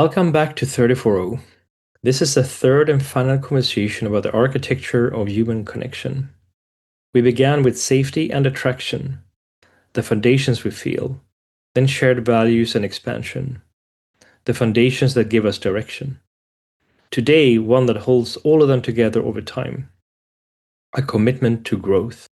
Welcome back to 340. This is the third and final conversation about the architecture of human connection. We began with safety and attraction, the foundations we feel, then shared values and expansion, the foundations that give us direction. Today, one that holds all of them together over time, a commitment to growth.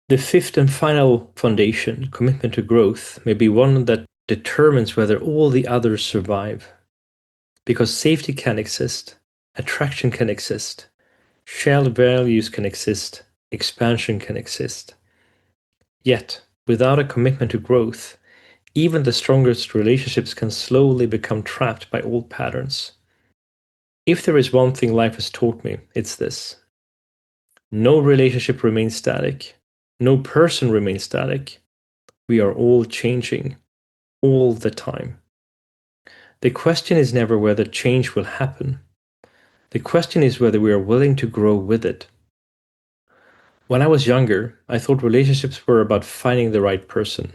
The fifth and final foundation, commitment to growth, may be one that determines whether all the others survive. Because safety can exist, attraction can exist, shared values can exist, expansion can exist. Yet, without a commitment to growth, even the strongest relationships can slowly become trapped by old patterns. If there is one thing life has taught me, it's this. No relationship remains static. No person remains static. We are all changing, all the time. The question is never whether change will happen. The question is whether we are willing to grow with it. When I was younger, I thought relationships were about finding the right person.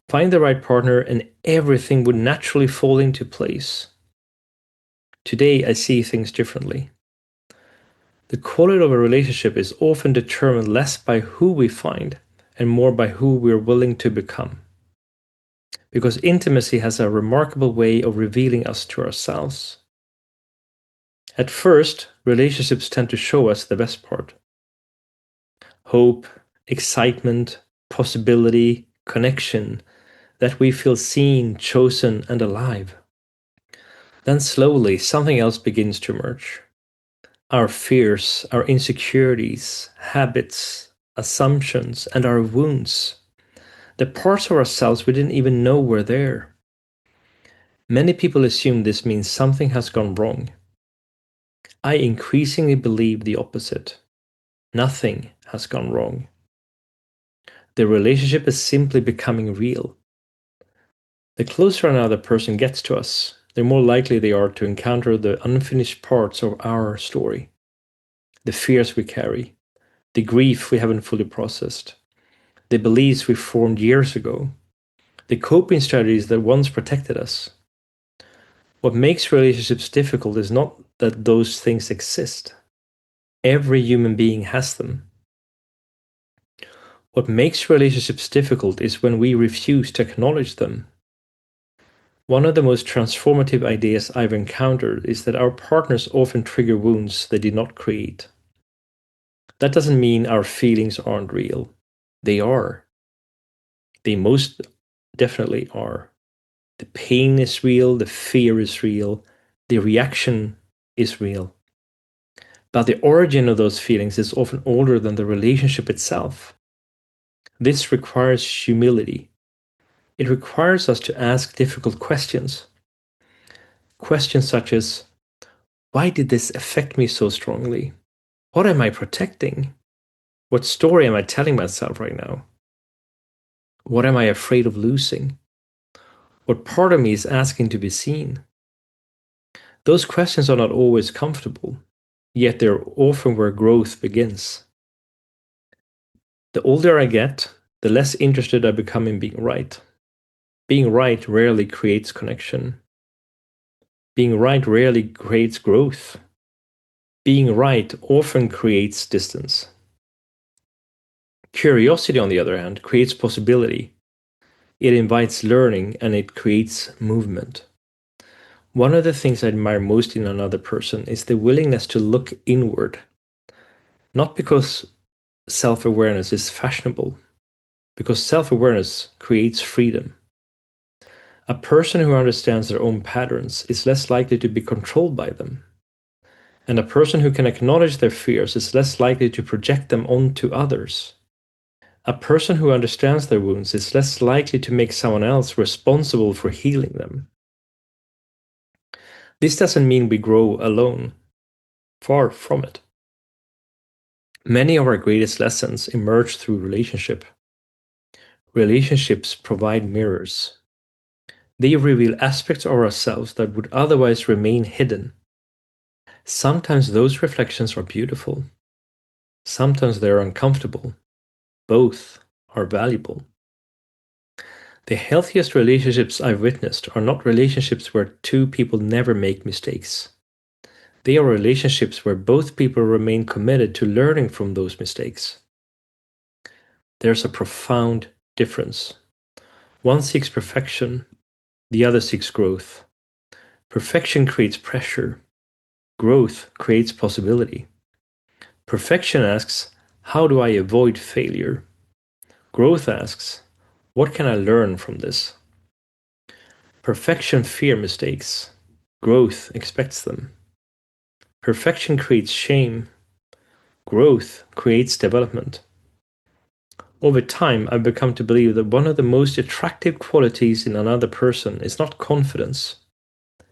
Find the right partner and everything would naturally fall into place. Today, I see things differently. The quality of a relationship is often determined less by who we find and more by who we're willing to become. Because intimacy has a remarkable way of revealing us to ourselves. At first, relationships tend to show us the best part. Hope, excitement, possibility, connection, that we feel seen, chosen, and alive. Then slowly, something else begins to emerge. Our fears, our insecurities, habits, assumptions, and our wounds. The parts of ourselves we didn't even know were there. Many people assume this means something has gone wrong. I increasingly believe the opposite. Nothing has gone wrong. The relationship is simply becoming real. The closer another person gets to us, the more likely they are to encounter the unfinished parts of our story. The fears we carry, the grief we haven't fully processed, the beliefs we formed years ago, the coping strategies that once protected us. What makes relationships difficult is not that those things exist. Every human being has them. What makes relationships difficult is when we refuse to acknowledge them. One of the most transformative ideas I've encountered is that our partners often trigger wounds they did not create. That doesn't mean our feelings aren't real. They are. They most definitely are. The pain is real, the fear is real, the reaction is real. But the origin of those feelings is often older than the relationship itself. This requires humility. It requires us to ask difficult questions. Questions such as, why did this affect me so strongly? What am I protecting? What story am I telling myself right now? What am I afraid of losing? What part of me is asking to be seen? Those questions are not always comfortable, yet they're often where growth begins. The older I get, the less interested I become in being right. Being right rarely creates connection. Being right rarely creates growth. Being right often creates distance. Curiosity, on the other hand, creates possibility. It invites learning and it creates movement. One of the things I admire most in another person is the willingness to look inward. Not because self-awareness is fashionable, because self-awareness creates freedom. A person who understands their own patterns is less likely to be controlled by them. And a person who can acknowledge their fears is less likely to project them onto others. A person who understands their wounds is less likely to make someone else responsible for healing them. This doesn't mean we grow alone. Far from it. Many of our greatest lessons emerge through relationship. Relationships provide mirrors. They reveal aspects of ourselves that would otherwise remain hidden. Sometimes those reflections are beautiful. Sometimes they're uncomfortable. Both are valuable. The healthiest relationships I've witnessed are not relationships where two people never make mistakes. They are relationships where both people remain committed to learning from those mistakes. There's a profound difference. One seeks perfection, the other seeks growth. Perfection creates pressure. Growth creates possibility. Perfection asks, how do I avoid failure? Growth asks, what can I learn from this? Perfection fears mistakes. Growth expects them. Perfection creates shame. Growth creates development. Over time, I've become to believe that one of the most attractive qualities in another person is not confidence,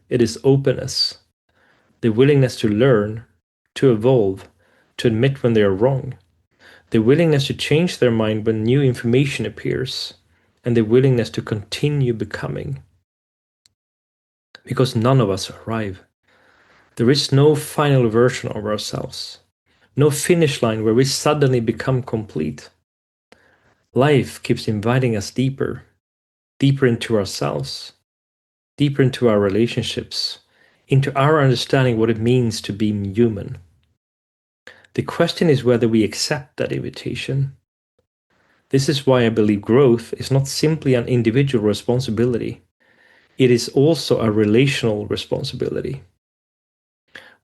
it is openness, the willingness to learn, to evolve, to admit when they are wrong, the willingness to change their mind when new information appears, and the willingness to continue becoming. Because none of us arrive. There is no final version of ourselves, no finish line where we suddenly become complete. Life keeps inviting us deeper, deeper into ourselves, deeper into our relationships, into our understanding what it means to be human. The question is whether we accept that invitation. This is why I believe growth is not simply an individual responsibility, it is also a relational responsibility.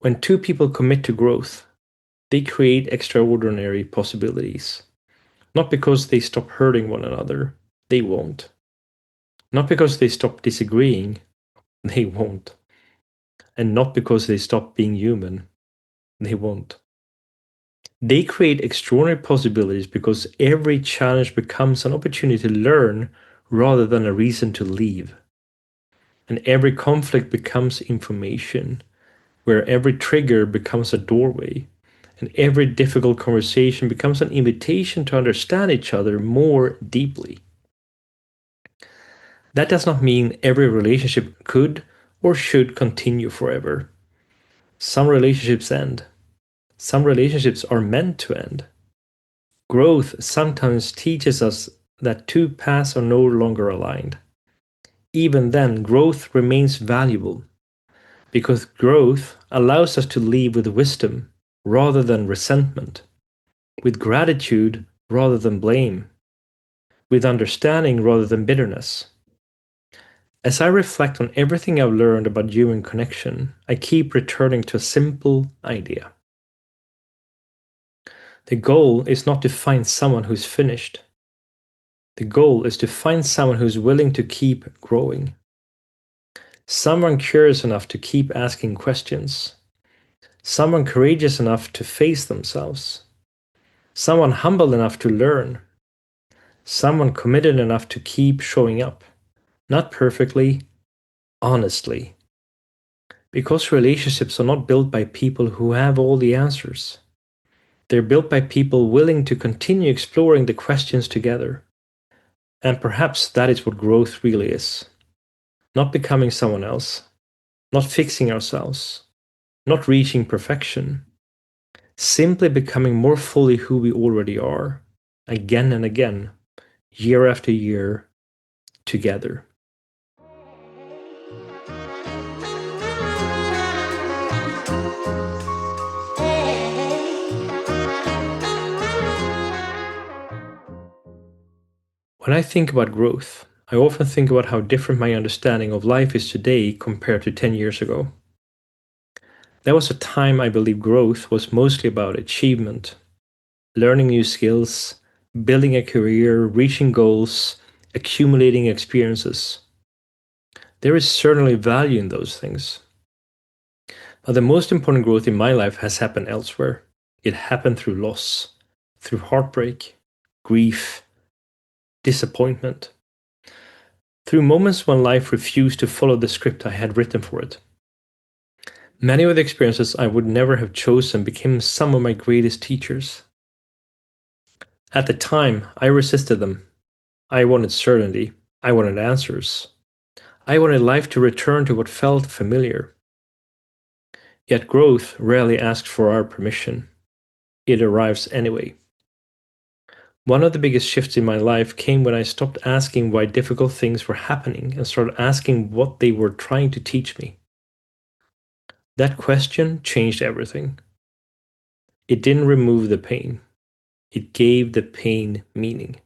When two people commit to growth, they create extraordinary possibilities. Not because they stop hurting one another, they won't. Not because they stop disagreeing, they won't. And not because they stop being human, they won't. They create extraordinary possibilities because every challenge becomes an opportunity to learn rather than a reason to leave. And every conflict becomes information, where every trigger becomes a doorway, and every difficult conversation becomes an invitation to understand each other more deeply. That does not mean every relationship could or should continue forever. Some relationships end. Some relationships are meant to end. Growth sometimes teaches us that two paths are no longer aligned. Even then, growth remains valuable because growth allows us to leave with wisdom rather than resentment, with gratitude rather than blame, with understanding rather than bitterness. As I reflect on everything I've learned about human connection, I keep returning to a simple idea. The goal is not to find someone who's finished. The goal is to find someone who's willing to keep growing. Someone curious enough to keep asking questions. Someone courageous enough to face themselves. Someone humble enough to learn. Someone committed enough to keep showing up. Not perfectly, honestly. Because relationships are not built by people who have all the answers. They're built by people willing to continue exploring the questions together. And perhaps that is what growth really is. Not becoming someone else, not fixing ourselves, not reaching perfection. Simply becoming more fully who we already are, again and again, year after year, together. When I think about growth, I often think about how different my understanding of life is today compared to 10 years ago. There was a time I believe growth was mostly about achievement, learning new skills, building a career, reaching goals, accumulating experiences. There is certainly value in those things. But the most important growth in my life has happened elsewhere. It happened through loss, through heartbreak, grief, disappointment, through moments when life refused to follow the script I had written for it. Many of the experiences I would never have chosen became some of my greatest teachers. At the time, I resisted them. I wanted certainty. I wanted answers. I wanted life to return to what felt familiar. Yet growth rarely asks for our permission. It arrives anyway. One of the biggest shifts in my life came when I stopped asking why difficult things were happening and started asking what they were trying to teach me. That question changed everything. It didn't remove the pain. It gave the pain meaning.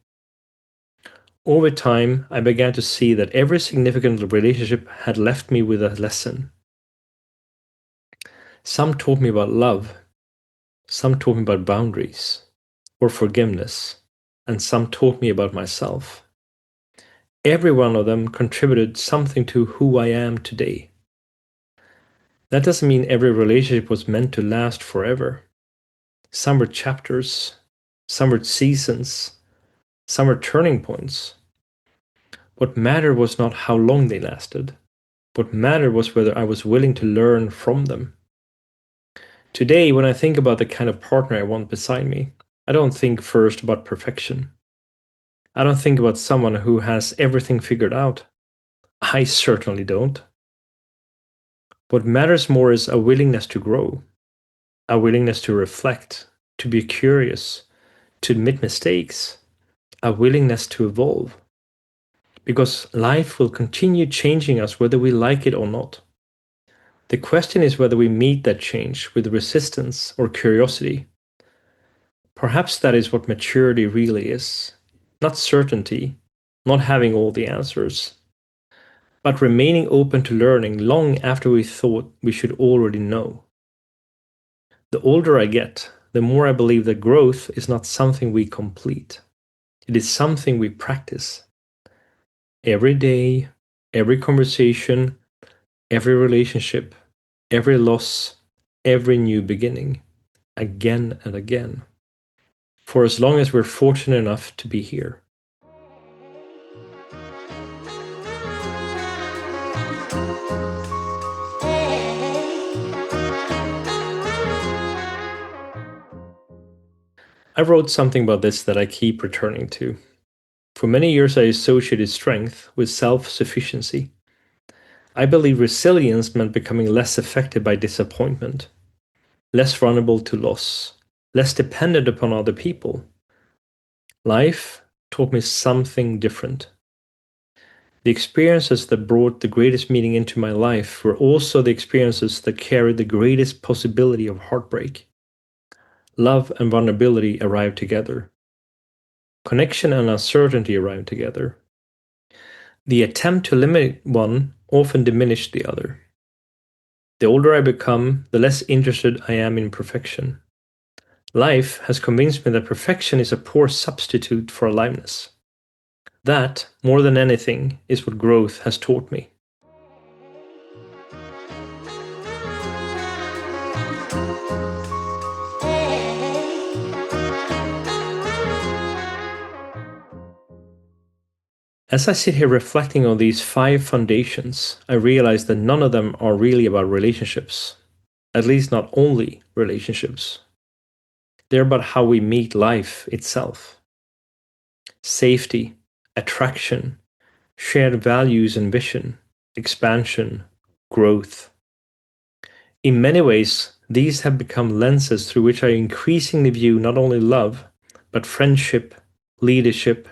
Over time, I began to see that every significant relationship had left me with a lesson. Some taught me about love, some taught me about boundaries or forgiveness, and some taught me about myself. Every one of them contributed something to who I am today. That doesn't mean every relationship was meant to last forever. Some were chapters, some were seasons, some were turning points. What mattered was not how long they lasted. What mattered was whether I was willing to learn from them. Today, when I think about the kind of partner I want beside me, I don't think first about perfection. I don't think about someone who has everything figured out. I certainly don't. What matters more is a willingness to grow, a willingness to reflect, to be curious, to admit mistakes, a willingness to evolve. Because life will continue changing us whether we like it or not. The question is whether we meet that change with resistance or curiosity. Perhaps that is what maturity really is. Not certainty, not having all the answers, but remaining open to learning long after we thought we should already know. The older I get, the more I believe that growth is not something we complete. It is something we practice. Every day, every conversation, every relationship, every loss, every new beginning, again and again. For as long as we're fortunate enough to be here. I wrote something about this that I keep returning to. For many years, I associated strength with self-sufficiency. I believe resilience meant becoming less affected by disappointment, less vulnerable to loss, less dependent upon other people. Life taught me something different. The experiences that brought the greatest meaning into my life were also the experiences that carried the greatest possibility of heartbreak. Love and vulnerability arrived together. Connection and uncertainty arrived together. The attempt to limit one often diminished the other. The older I become, the less interested I am in perfection. Life has convinced me that perfection is a poor substitute for aliveness. That, more than anything, is what growth has taught me. As I sit here reflecting on these 5 foundations, I realize that none of them are really about relationships. At least not only relationships. They're about how we meet life itself. Safety, attraction, shared values and vision, expansion, growth. In many ways, these have become lenses through which I increasingly view not only love, but friendship, leadership,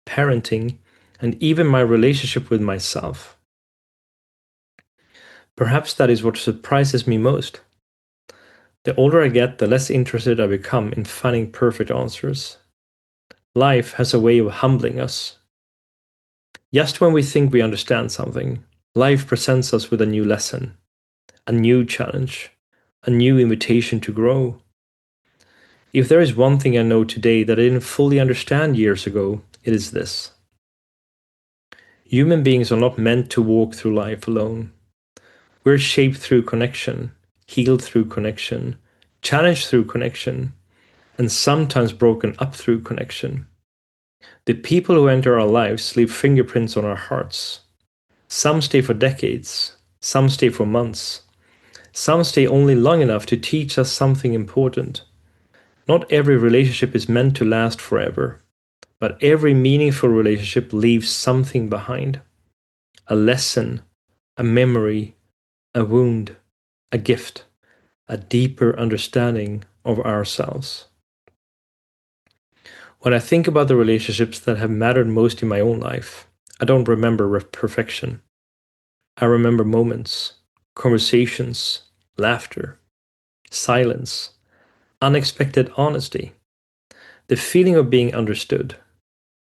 parenting, and even my relationship with myself. Perhaps that is what surprises me most. The older I get, the less interested I become in finding perfect answers. Life has a way of humbling us. Just when we think we understand something, life presents us with a new lesson, a new challenge, a new invitation to grow. If there is one thing I know today that I didn't fully understand years ago, it is this. Human beings are not meant to walk through life alone. We're shaped through connection, healed through connection, challenged through connection, and sometimes broken up through connection. The people who enter our lives leave fingerprints on our hearts. Some stay for decades, some stay for months, some stay only long enough to teach us something important. Not every relationship is meant to last forever, but every meaningful relationship leaves something behind. A lesson, a memory, a wound, a gift. a deeper understanding of ourselves. When I think about the relationships that have mattered most in my own life, I don't remember perfection. I remember moments, conversations, laughter, silence, unexpected honesty, the feeling of being understood,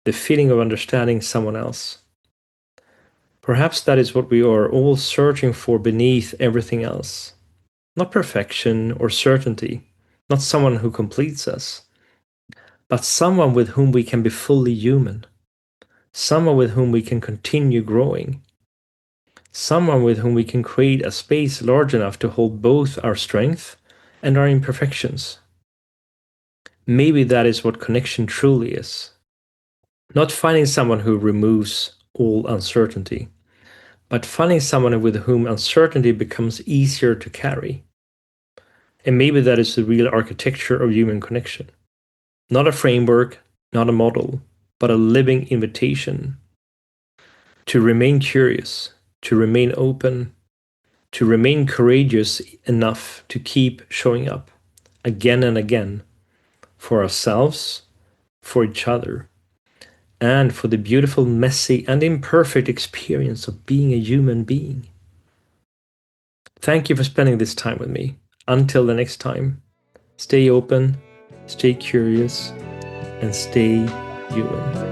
the feeling of understanding someone else. Perhaps that is what we are all searching for beneath everything else. Not perfection or certainty, not someone who completes us, but someone with whom we can be fully human, someone with whom we can continue growing, someone with whom we can create a space large enough to hold both our strength and our imperfections. Maybe that is what connection truly is. Not finding someone who removes all uncertainty, but finding someone with whom uncertainty becomes easier to carry. And maybe that is the real architecture of human connection. Not a framework, not a model, but a living invitation to remain curious, to remain open, to remain courageous enough to keep showing up again and again for ourselves, for each other, and for the beautiful, messy, and imperfect experience of being a human being. Thank you for spending this time with me. Until the next time, stay open, stay curious, and stay human.